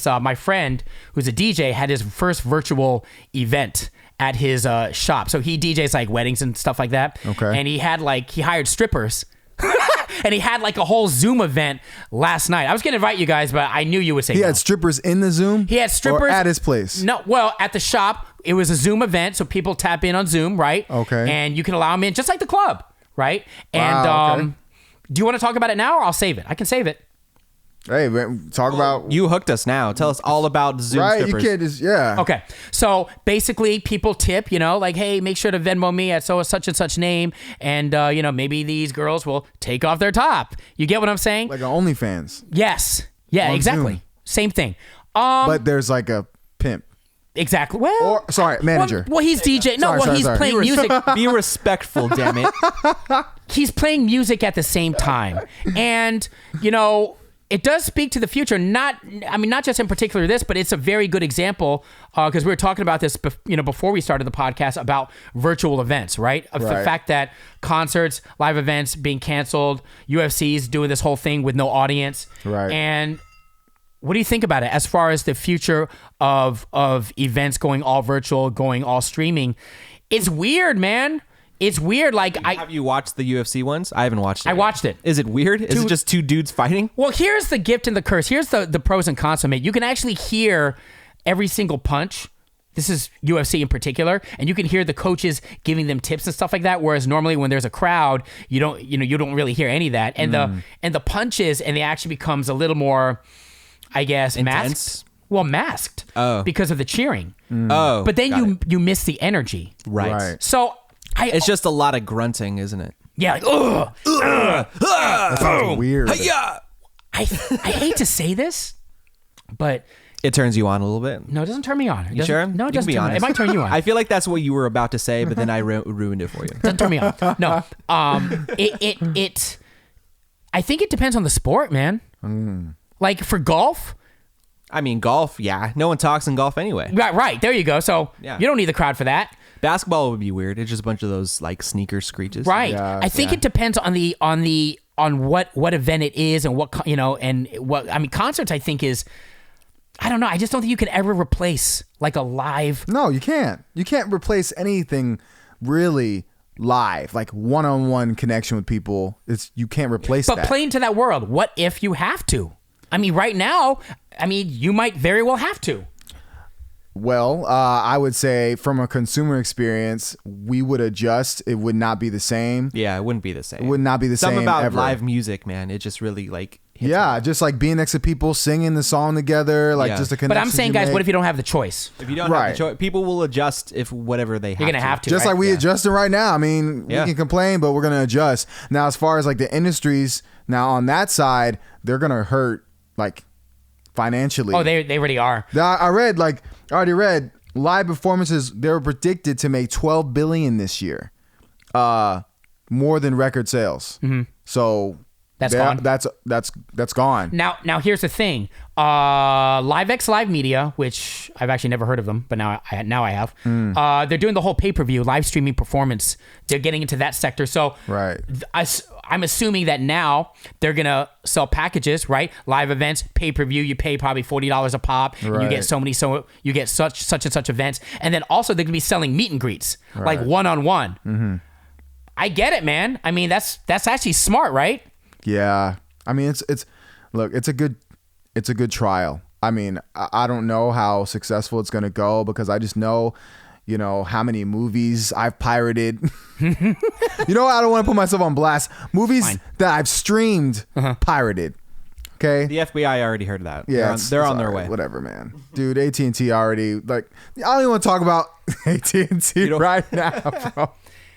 my friend who's a DJ had his first virtual event at his shop. So he DJs like weddings and stuff like that. Okay. And he hired strippers. And he had like a whole Zoom event last night. I was going to invite you guys, but I knew you would say He no. had strippers in the Zoom? He had strippers or at his place? No, well, at the shop. It was a Zoom event, so people tap in on Zoom, right? Okay. And you can allow them in, just like the club, right? Wow, And okay. do you want to talk about it now, or I'll save it? I can save it. Hey, man, talk about... You hooked us now. Tell us all about Zoom right, strippers. you can't just... Yeah. Okay, so basically people tip, like, hey, make sure to Venmo me at such and such name, and maybe these girls will take off their top. You get what I'm saying? Like an OnlyFans. Yes. Yeah, On exactly. Zoom. Same thing. But there's like a pimp. Exactly. Well, Or, sorry, manager. Well, he's DJ. No, Sorry, he's sorry. playing music. Be respectful, damn it. He's playing music at the same time, and it does speak to the future. Not just in particular this, but it's a very good example because we were talking about this, before we started the podcast about virtual events, right? Of the fact that concerts, live events being canceled, UFC's doing this whole thing with no audience, Right? And what do you think about it as far as the future of events going all virtual, going all streaming? It's weird, man. It's weird. Like, Have you watched the UFC ones? I haven't watched it. I watched it. Is it weird? Is it just two dudes fighting? Well, here's the gift and the curse. Here's the pros and cons of it. You can actually hear every single punch. This is UFC in particular, and you can hear the coaches giving them tips and stuff like that. Whereas normally when there's a crowd, you don't really hear any of that. And the punches and the action becomes a little more, I guess, intense? masked. Well, masked. Oh. Because of the cheering. Oh. But then you miss the energy. Right. So It's just a lot of grunting, isn't it? yeah, like, ugh. That sounds weird. Yeah. I hate to say this, but It turns you on a little bit. no, it doesn't turn me on. You sure? No, it You can doesn't be turn me on. It honest. might turn you on. I feel like that's what you were about to say, but then I ruined it for you. Doesn't turn me on. No. I think it depends on the sport, man. Like for golf. I mean, golf, yeah. No one talks in golf anyway. Right. There you go. So Yeah. you don't need the crowd for that. Basketball would be weird. It's just a bunch of those like sneaker screeches. Right. Yeah, I think it depends on what event it is and what, and what, I mean, concerts I think is, I don't know. I just don't think you can ever replace like a live. No, you can't. You can't replace anything really live, like one-on-one connection with people. You can't replace But that. play into that world. What if you have to? I mean, right now, you might very well have to. Well, I would say from a consumer experience, we would adjust. It would not be the same. Yeah, it wouldn't be the same. It would not be the Something same about ever. live music, man. It just really like hits Yeah, me. just like being next to people, singing the song together, like Yeah. just a But connection. I'm saying, guys, what if you don't have the choice? If you don't have Right. the choice, people will adjust if whatever they have. You're going to have to. Just right? like we adjusting right now. I mean, Yeah. we can complain, but we're going to adjust. Now, as far as like the industries, now on that side, they're going to hurt like financially. Oh, they already are. I already read live performances. They were predicted to make $12 billion this year, more than record sales. Mm-hmm. So That's gone. That's gone. Now here's the thing. LiveX Live Media, which I've actually never heard of them, but now I have. They're doing the whole pay-per-view live streaming performance. They're getting into that sector. So Right. I'm assuming that now they're gonna sell packages, right? Live events, pay-per-view. You pay probably $40 a pop, and you Right. get you get such and such events, and then also they're gonna be selling meet and greets, like one-on-one. Mm-hmm. I get it, man. I mean, that's actually smart, right? Yeah. I mean, it's a good trial. I mean, I don't know how successful it's going to go because I just know, how many movies I've pirated. I don't want to put myself on blast. Movies Fine. that I've streamed, pirated. Okay. The FBI already heard that. Yeah, they're on their all right, way. Whatever, man. Dude, AT&T already, like, I don't even want to talk about AT&T right now, bro.